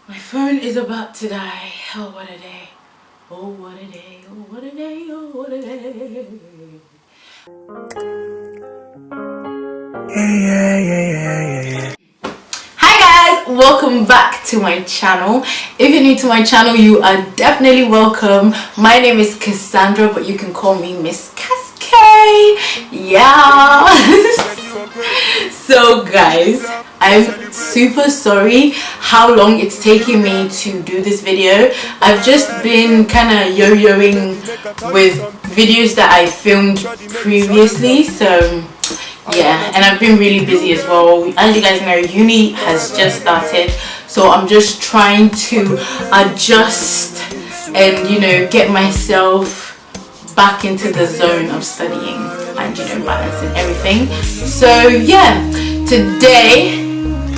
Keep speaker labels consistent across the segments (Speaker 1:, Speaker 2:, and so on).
Speaker 1: My phone is about to die. Oh, what a day. Oh, what a day. Oh, what a day. Oh, what a day. Yeah. Hi guys, welcome back to my channel. If you're new to my channel, you are definitely welcome. My name is Cassandra, but you can call me MISSKASSK. Yeah. So guys, I'm super sorry how long it's taking me to do this video. I've just been kind of yo-yoing with videos that I filmed previously, so yeah, and I've been really busy as well. As you guys know, uni has just started, so I'm just trying to adjust and, you know, get myself back into the zone of studying and, you know, balancing everything. So yeah, today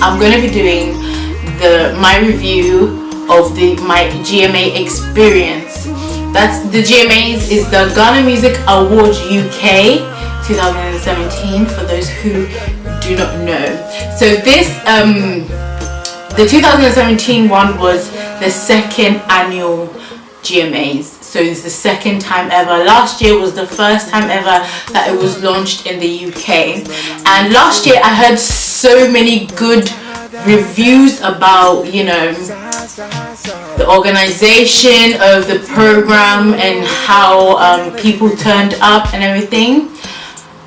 Speaker 1: I'm going to be doing my review of my GMA Experience. That's the GMAs is the Ghana Music Awards UK 2017, for those who do not know. So this the 2017 one was the second annual GMAs, so it's the second time ever. Last year was the first time ever that it was launched in the UK, and last year I heard so many good reviews about, you know, the organization of the program and how people turned up and everything.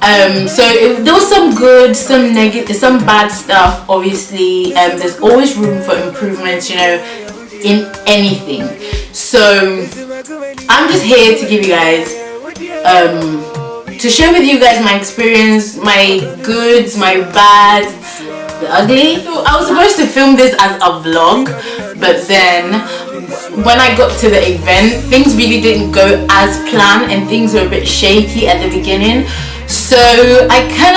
Speaker 1: There was some good, some negative, some bad stuff. Obviously, there's always room for improvements, you know, in anything. So I'm just here to give you guys, to share with you guys my experience, my goods, my bads, the ugly. So I was supposed to film this as a vlog, but then when I got to the event, things really didn't go as planned and things were a bit shaky at the beginning. So I kind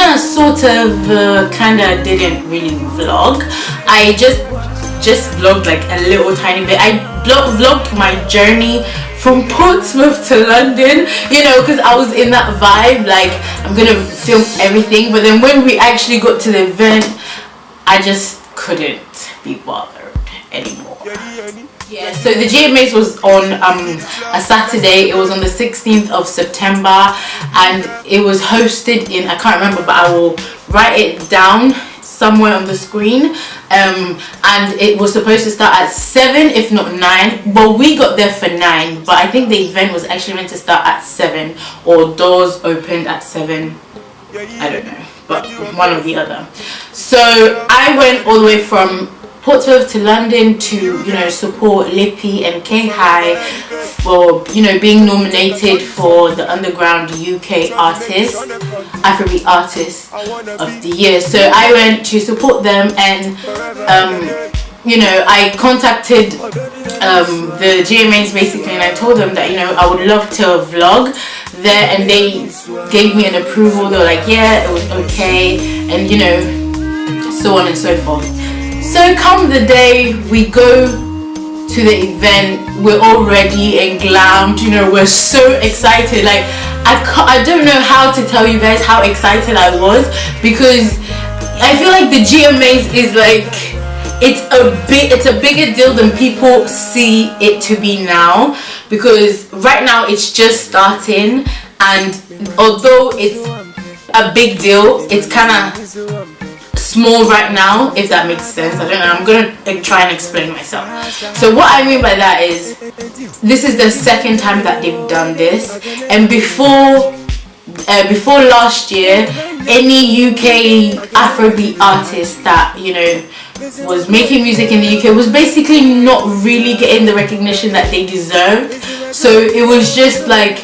Speaker 1: of didn't really vlog. I just vlogged like a little tiny bit. I vlogged my journey from Portsmouth to London, you know, because I was in that vibe, like I'm gonna film everything. But then when we actually got to the event, I just couldn't be bothered anymore. Yeah, so the GMAs was on a Saturday. It was on the 16th of September, and it was hosted in, I can't remember, but I will write it down somewhere on the screen. And it was supposed to start at 7, if not 9. Well, we got there for 9, but I think the event was actually meant to start at 7, or doors opened at 7. I don't know, but one or the other. So I went all the way from Portsmouth to London to, you know, support Lippy and K-High for, you know, being nominated for the Underground UK Afrobeat Artist of the Year. So I went to support them, and you know, I contacted the GMAs basically, and I told them that, you know, I would love to vlog there, and they gave me an approval. They were like, yeah, it was okay, and, you know, so on and so forth. So come the day we go to the event, we're all ready and glammed, you know, we're so excited. Like I don't know how to tell you guys how excited I was, because I feel like the GMAs is like, it's a bigger deal than people see it to be now, because right now it's just starting, and although it's a big deal, it's kind of small right now, if that makes sense. I don't know, I'm gonna try and explain myself. So what I mean by that is, this is the second time that they've done this, and before last year, any UK Afrobeat artist that, you know, was making music in the UK was basically not really getting the recognition that they deserved. So it was just like,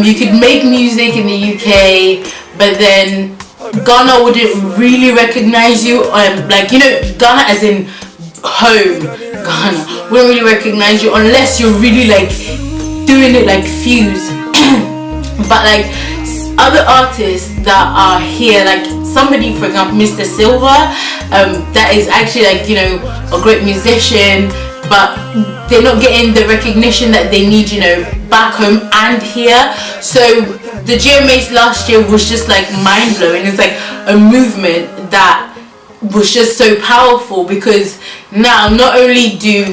Speaker 1: you could make music in the UK, but then Ghana wouldn't really recognize you, like, you know, Ghana as in home, Ghana wouldn't really recognize you unless you're really like doing it like Fuse. But like other artists that are here, like somebody, for example, Mr. Silver, that is actually, like, you know, a great musician, but they're not getting the recognition that they need, you know, back home and here. So the GMAs last year was just like mind-blowing. It's like a movement that was just so powerful, because now not only do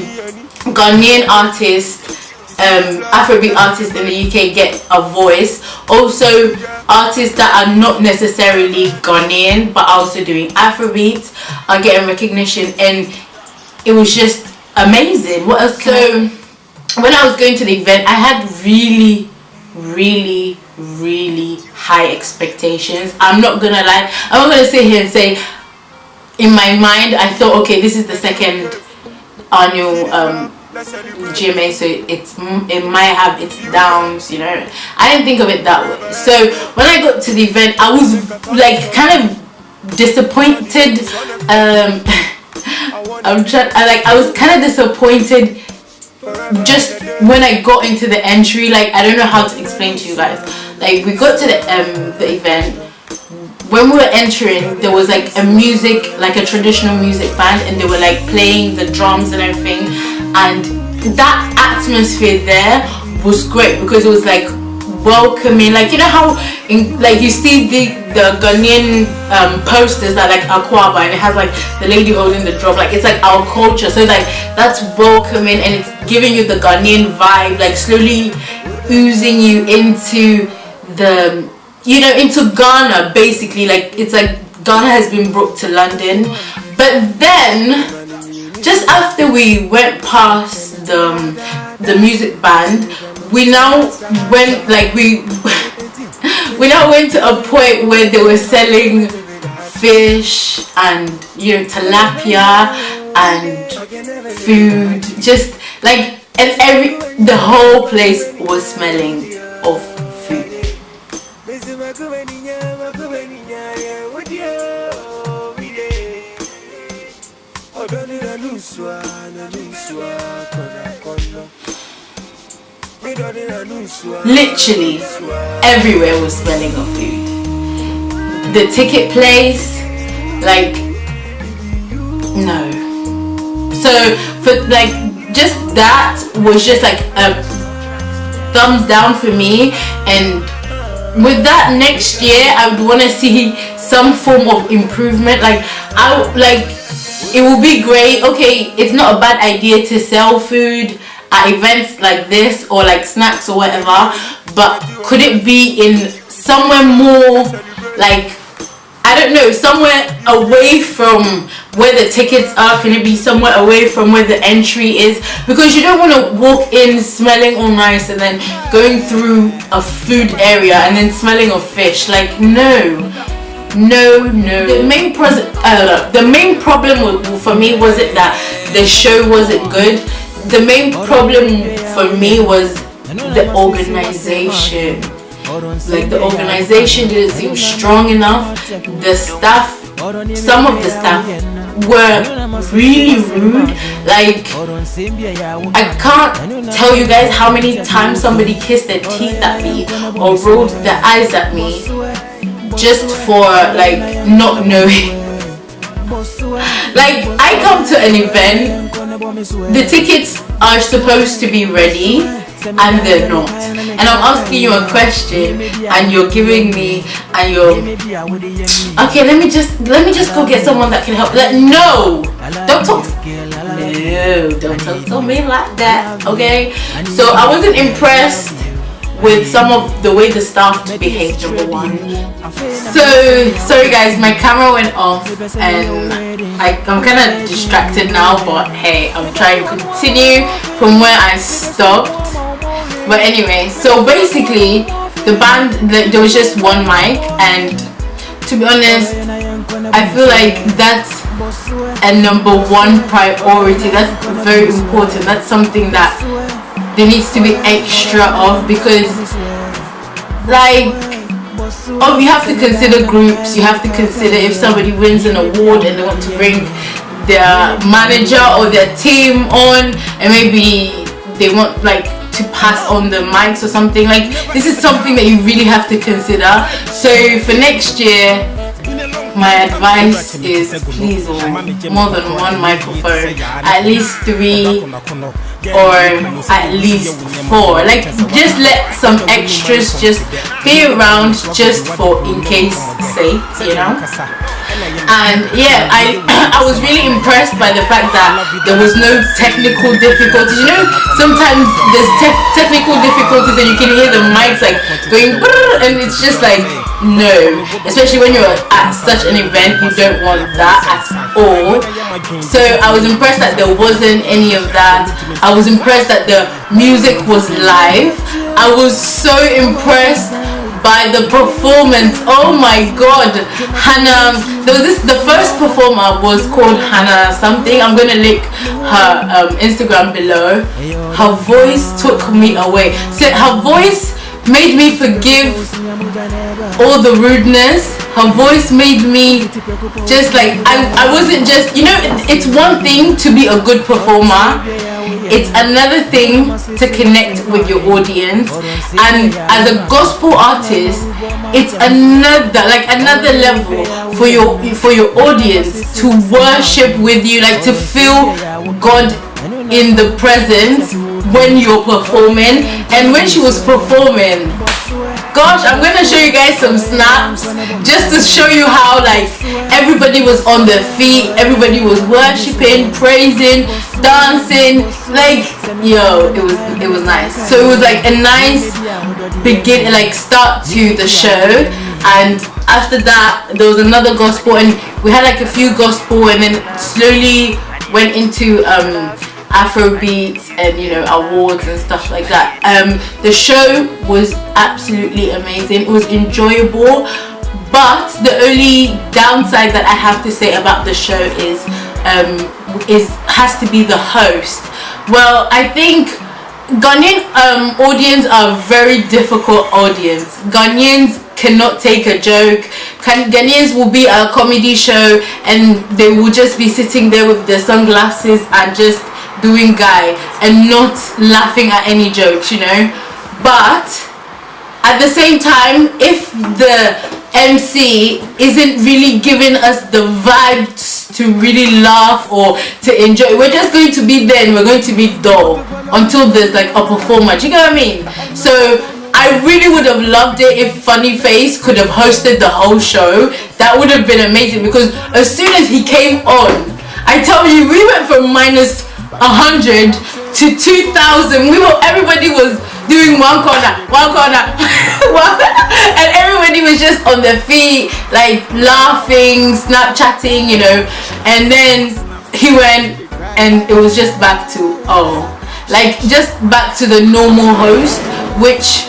Speaker 1: Ghanaian artists, Afrobeat artists in the UK get a voice, also artists that are not necessarily Ghanaian but also doing Afrobeats are getting recognition, and it was just amazing. What else? So when I was going to the event, I had really high expectations. I'm not gonna lie, I'm not gonna sit here and say in my mind I thought, okay, this is the second annual GMA, so it might have its downs, you know. I didn't think of it that way. So when I got to the event, I was like kind of disappointed. I was kind of disappointed just when I got into the entry. Like, I don't know how to explain to you guys. Like, we got to the event. When we were entering, there was like a traditional music band, and they were like playing the drums and everything, and that atmosphere there was great because it was like welcoming. Like, you know how like you see the Ghanaian posters that like Akwaba, and it has like the lady holding the drum, like it's like our culture, so like that's welcoming, and it's giving you the Ghanaian vibe, like slowly oozing you into the, you know, into Ghana, basically. Like, it's like Ghana has been brought to London. But then just after we went past the music band, we now went we now went to a point where they were selling fish and, you know, tilapia and food, just like, and the whole place was smelling of food. Literally everywhere was smelling of food. The ticket place, like, no. So for like, just that was just like a thumbs down for me. And with that, next year I would want to see some form of improvement. Like, it will be great. Okay, it's not a bad idea to sell food at events like this, or like snacks or whatever, but could it be in somewhere more, like, I don't know, somewhere away from where the tickets are? Can it be somewhere away from where the entry is? Because you don't want to walk in smelling all nice and then going through a food area and then smelling of fish. Like, no. The main problem for me wasn't that the show wasn't good. The main problem for me was the organization. Like, the organization didn't seem strong enough. The staff, some of the staff were really rude. Like, I can't tell you guys how many times somebody kissed their teeth at me or rolled their eyes at me just for like not knowing. Like, I come to an event, the tickets are supposed to be ready and they're not, and I'm asking you a question and you're giving me, and you're okay, let me just go get someone that can help. Like, no, don't talk to me like that, okay? So I wasn't impressed with some of the way the staff behaved, number one. So sorry guys, my camera went off and I'm kind of distracted now, but hey, I'm trying to continue from where I stopped. But anyway, so basically the band, there was just one mic, and to be honest, I feel like that's a number one priority. That's very important. That's something that there needs to be extra of, because like, you have to consider groups. You have to consider if somebody wins an award and they want to bring their manager or their team on, and maybe they want like to pass on the mics or something. Like, this is something that you really have to consider. So for next year, my advice is, please, more than one microphone, at least 3 or at least 4. Like, just let some extras just be around, just for in case sake, you know. And yeah, I was really impressed by the fact that there was no technical difficulties. You know, sometimes there's technical difficulties and you can hear the mics like going brrr, and it's just like, no, especially when you're at such an event, you don't want that at all. So I was impressed that there wasn't any of that. I was impressed that the music was live. I was so impressed by the performance. Oh my god, Hannah, the first performer was called Hannah something. I'm gonna link her Instagram below. Her voice took me away. So her voice made me forgive all the rudeness. Her voice made me just like, I wasn't just, you know, it's one thing to be a good performer, it's another thing to connect with your audience. And as a gospel artist, it's another level for your audience to worship with you, like to feel God in the presence when you're performing. And when she was performing, gosh, I'm gonna show you guys some snaps just to show you how like everybody was on their feet, everybody was worshiping, praising, dancing, like, yo, it was nice. So it was like a nice start to the show. And after that there was another gospel, and we had like a few gospel, and then slowly went into Afrobeats and, you know, awards and stuff like that. The show was absolutely amazing. It was enjoyable, but the only downside that I have to say about the show has to be the host. Well, I think Ghanaian audience are a very difficult audience. Ghanaians cannot take a joke. Ghanaians will be at a comedy show and they will just be sitting there with their sunglasses and just doing guy and not laughing at any jokes, you know. But at the same time, if the MC isn't really giving us the vibes to really laugh or to enjoy, we're just going to be there and we're going to be dull until there's like a performer. Do you get what I mean? So I really would have loved it if Funny Face could have hosted the whole show. That would have been amazing, because as soon as he came on, I tell you, we went from minus 100 to 2,000. Everybody was doing one corner, and everybody was just on their feet, like laughing, Snapchatting, you know. And then he went, and it was just back to just back to the normal host, which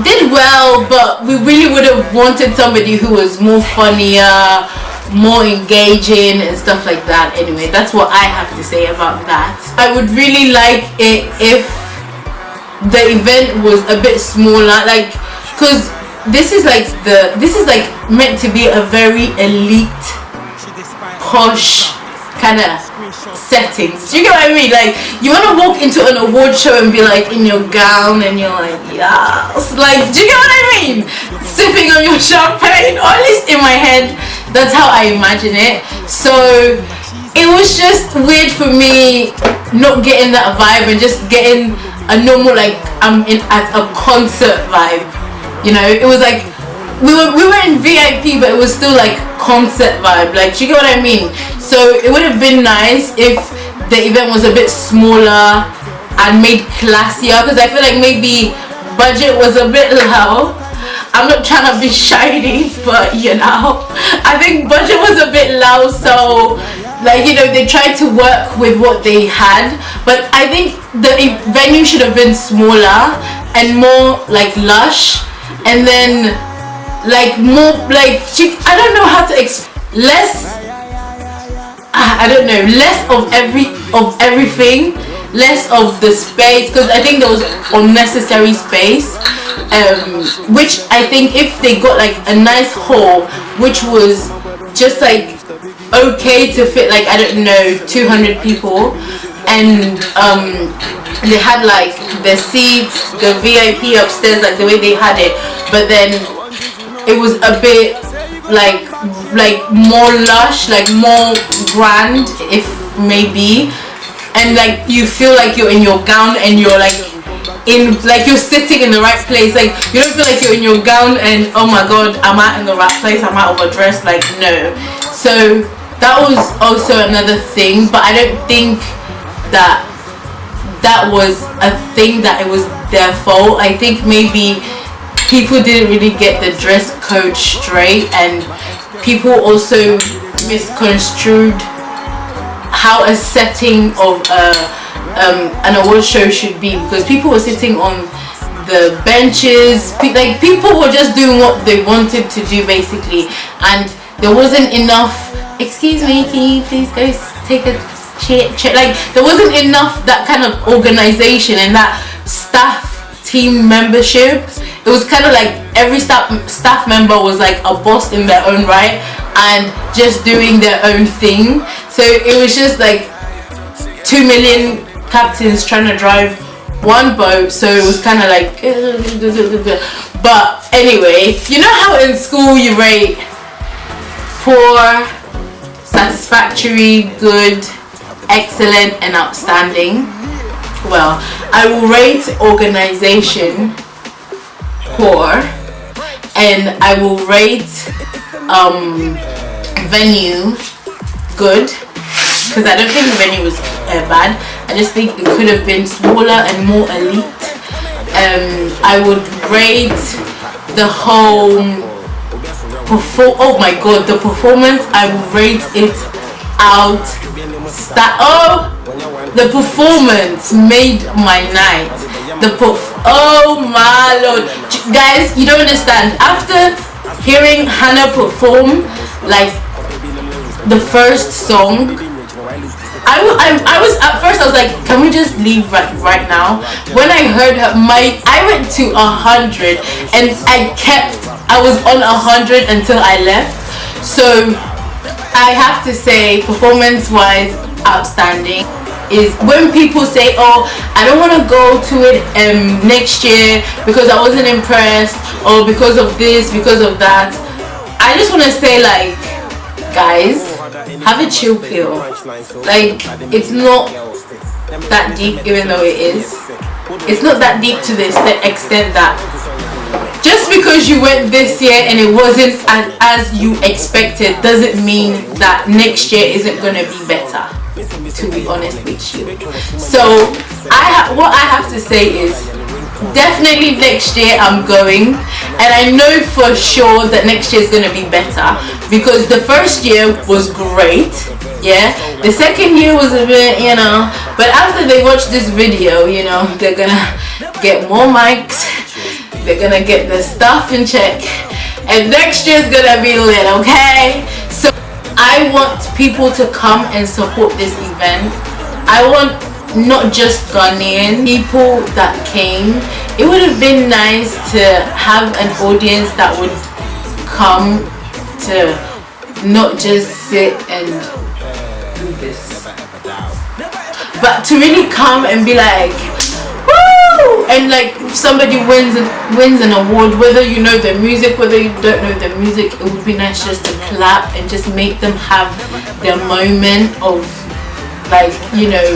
Speaker 1: did well, but we really would have wanted somebody who was more funnier, more engaging and stuff like that. Anyway, that's what I have to say about that. I would really like it if the event was a bit smaller, like, because this is like meant to be a very elite, posh kind of settings. Do you get what I mean? Like, you want to walk into an award show and be like in your gown and you're like, yes, like, do you get what I mean? Sipping on your champagne, or at least in my head, that's how I imagine it. So it was just weird for me not getting that vibe and just getting a normal, like, I'm at a concert vibe. You know, it was like we were in VIP, but it was still like concert vibe. Like, do you get what I mean? So it would have been nice if the event was a bit smaller and made classier, because I feel like maybe budget was a bit low. I'm not trying to be shiny, but you know, I think budget was a bit low, so like, you know, they tried to work with what they had. But I think the venue should have been smaller and more like lush, and then like more like, I don't know how to less of everything, less of the space, because I think there was unnecessary space, which I think if they got like a nice hall which was just like okay to fit, like, I don't know, 200 people, and they had like the seats, the VIP upstairs, like the way they had it, but then it was a bit like more lush, like more grand, if maybe, and like you feel like you're in your gown and you're like in, like, you're sitting in the right place. Like, you don't feel like you're in your gown and oh my god, am I in the right place, am I overdressed? Like, no. So that was also another thing, but I don't think that was a thing that it was their fault. I think maybe people didn't really get the dress code straight, and people also misconstrued how a setting of an award show should be, because people were sitting on the benches, like people were just doing what they wanted to do basically, and there wasn't enough, excuse me, can you please go take a chair, like there wasn't enough that kind of organization and that staff team membership. It was kind of like every staff member was like a boss in their own right and just doing their own thing. So it was just like 2 million captains trying to drive one boat, so it was kind of like but anyway, you know how in school you rate poor, satisfactory, good, excellent and outstanding? Well, I will rate organization poor, and I will rate venue good, because I don't think the venue was bad. I just think it could have been smaller and more elite. I would rate the whole oh my god, the performance, I would rate it out. The performance made my night. Oh my lord, guys, you don't understand. After hearing Hannah perform like the first song, I was at first I was like, can we just leave right now? When I heard her, I went to 100 and I was on 100 until I left. So I have to say, performance wise, outstanding. Is when people say, oh, I don't want to go to it next year because I wasn't impressed, or because of this, because of that. I just want to say, like, guys, have a chill pill. Like, it's not that deep, even though it is. It's not that deep to the extent that just because you went this year and it wasn't as you expected doesn't mean that next year isn't going to be better, to be honest with you. So what I have to say is, definitely next year I'm going, and I know for sure that next year is going to be better, because the first year was great, yeah, the second year was a bit, you know, but after they watch this video, you know, they're gonna get more mics, they're gonna get the stuff in check, and next year's gonna be lit, okay? So I want people to come and support this event. I want not just Ghanaian people that came. It would have been nice to have an audience that would come to not just sit and do this, but to really come and be like, woo! And like, if somebody wins an award, whether you know the music, whether you don't know the music, it would be nice just to clap and just make them have their moment of, like, you know,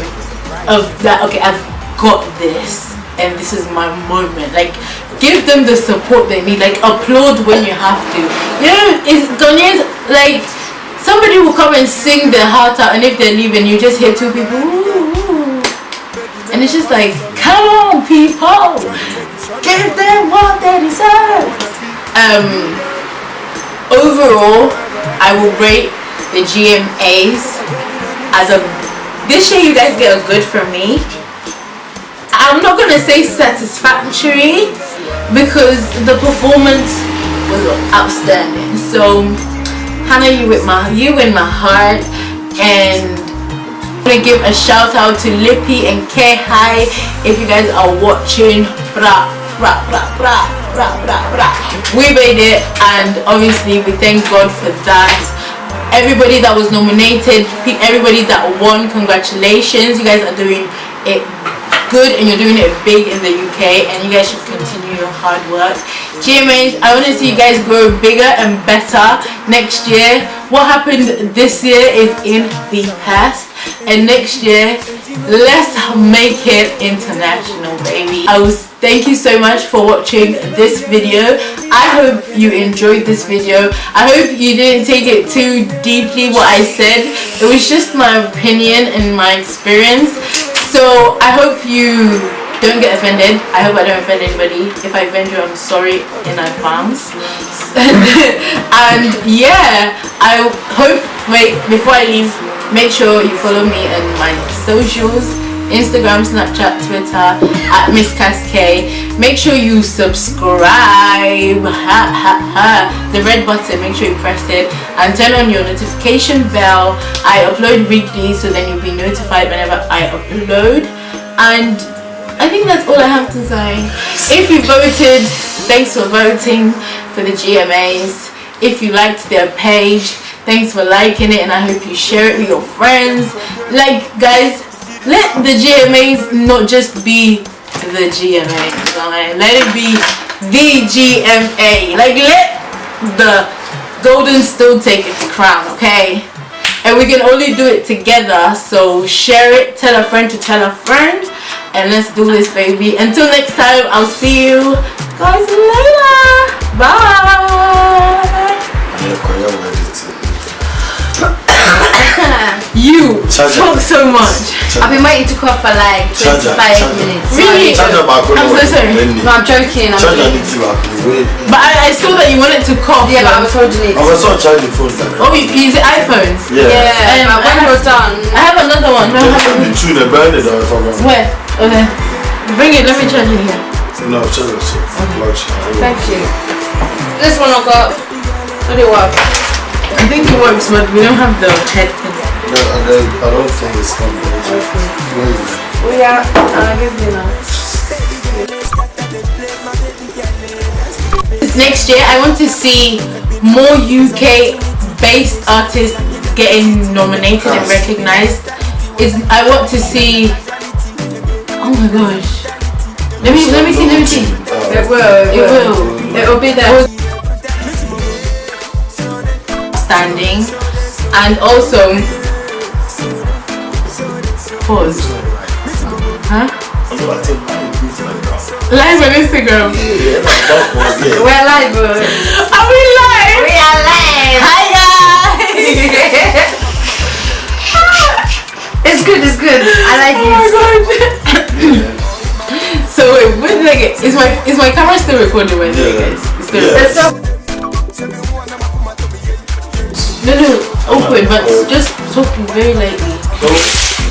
Speaker 1: of that, okay, I've got this and this is my moment. Like, give them the support they need. Like, applaud when you have to. You know, it's Ghanaians, like, somebody will come and sing their heart out, and if they're leaving, you just hear two people, ooh, ooh. And it's just like, come on people, give them what they deserve. Overall, I will rate the GMAs as a, this year you guys get a good from me. I'm not gonna say satisfactory, because the performance was outstanding. So Hannah, you win my heart, and I'm gonna give a shout out to Lippy and K-Hi if you guys are watching. We made it, and obviously we thank God for that. Everybody that was nominated, everybody that won, congratulations. You guys are doing it good, and you're doing it big in the UK, and you guys should continue your hard work. GMAs, I want to see you guys grow bigger and better next year. What happened this year is in the past, and next year let's make it international, baby. Thank you so much for watching this video. I hope you enjoyed this video. I hope you didn't take it too deeply what I said. It was just my opinion and my experience. So I hope you don't get offended. I hope I don't offend anybody. If I offend you, I'm sorry in advance. And yeah, I hope, before I leave, make sure you follow me on my socials, Instagram, Snapchat, Twitter at MISSKASSK. Make sure you subscribe, the red button, make sure you press it and turn on your notification bell. I upload weekly, so then you'll be notified whenever I upload. And I think that's all I have to say. If you voted, thanks for voting for the GMAs. If you liked their page, thanks for liking it, and I hope you share it with your friends. Like, guys, let the GMAs not just be the GMAs, right? Let it be the GMA. Like, let the golden stool take its crown, okay? And we can only do it together. So share it, tell a friend to tell a friend, and let's do this, baby. Until next time, I'll see you guys later. Bye. You talk so much.
Speaker 2: I've been waiting to call for like 25 minutes.
Speaker 1: Really? I'm so sorry.
Speaker 2: No, I'm joking.
Speaker 1: But I saw that you wanted to cough.
Speaker 2: Yeah, but I was holding it.
Speaker 3: I was not charging the phone.
Speaker 1: Oh, you use the iPhone?
Speaker 2: Yeah. When it was done,
Speaker 1: I have another one. No, where? Okay. Bring it. Let me charge it here.
Speaker 3: No, charge it.
Speaker 2: thank you. This one I got. Did it work?
Speaker 1: I think it works, but we don't have the head thing.
Speaker 3: No, I don't think it's coming.
Speaker 2: Oh yeah, give me now.
Speaker 1: Next year, I want to see more UK-based artists getting nominated and recognized. I want to see. Oh my gosh! Let me see.
Speaker 2: It will be there.
Speaker 1: Standing, and also pause. Huh? Live on Instagram.
Speaker 2: We're live.
Speaker 1: Are we live?
Speaker 2: We are live.
Speaker 1: Hi guys.
Speaker 2: It's good. I like it.
Speaker 1: Oh my god. So wait, when did I get? Is my camera still recording? When did I get? It's still recording. No, open, but just talking very lightly.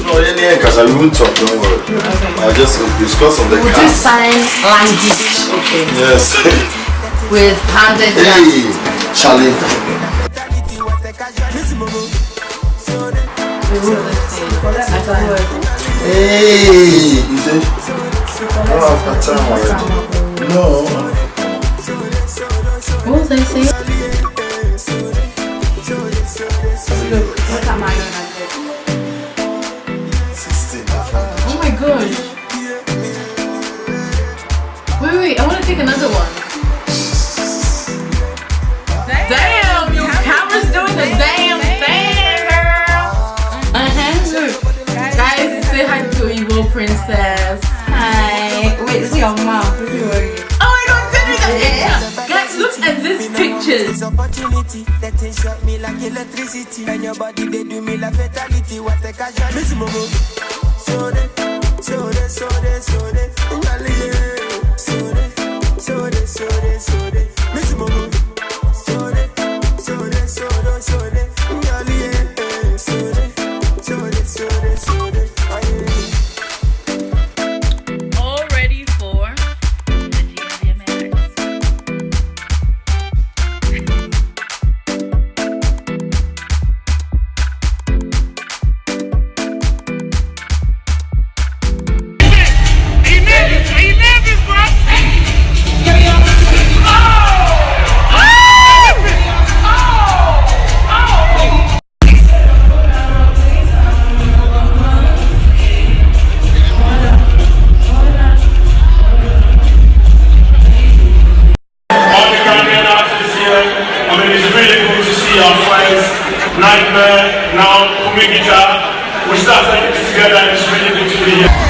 Speaker 3: No, because I won't talk, don't worry.
Speaker 1: Okay.
Speaker 3: I just discuss on the
Speaker 2: We'll
Speaker 3: car.
Speaker 2: do sign language.
Speaker 1: Okay.
Speaker 3: Yes.
Speaker 2: With handed
Speaker 3: Hey, Charlie. Hey, you see? I don't have time already. No.
Speaker 1: What was I saying?
Speaker 2: Look at my
Speaker 3: 16.
Speaker 1: Oh my gosh. Wait, I want to take another one. Damn, your camera's doing the damn thing, girl. Look. Guys, say hi to Igbo princess.
Speaker 2: Hi. Wait, this is your mouth. This is your
Speaker 1: Oh my god, send me that. Guys, look at these pictures.
Speaker 4: Opportunity that shot me like electricity, and your body they do me like fatality. What a casual miss momo. So they, miss momo.
Speaker 1: All ready for the GMAUK. this video.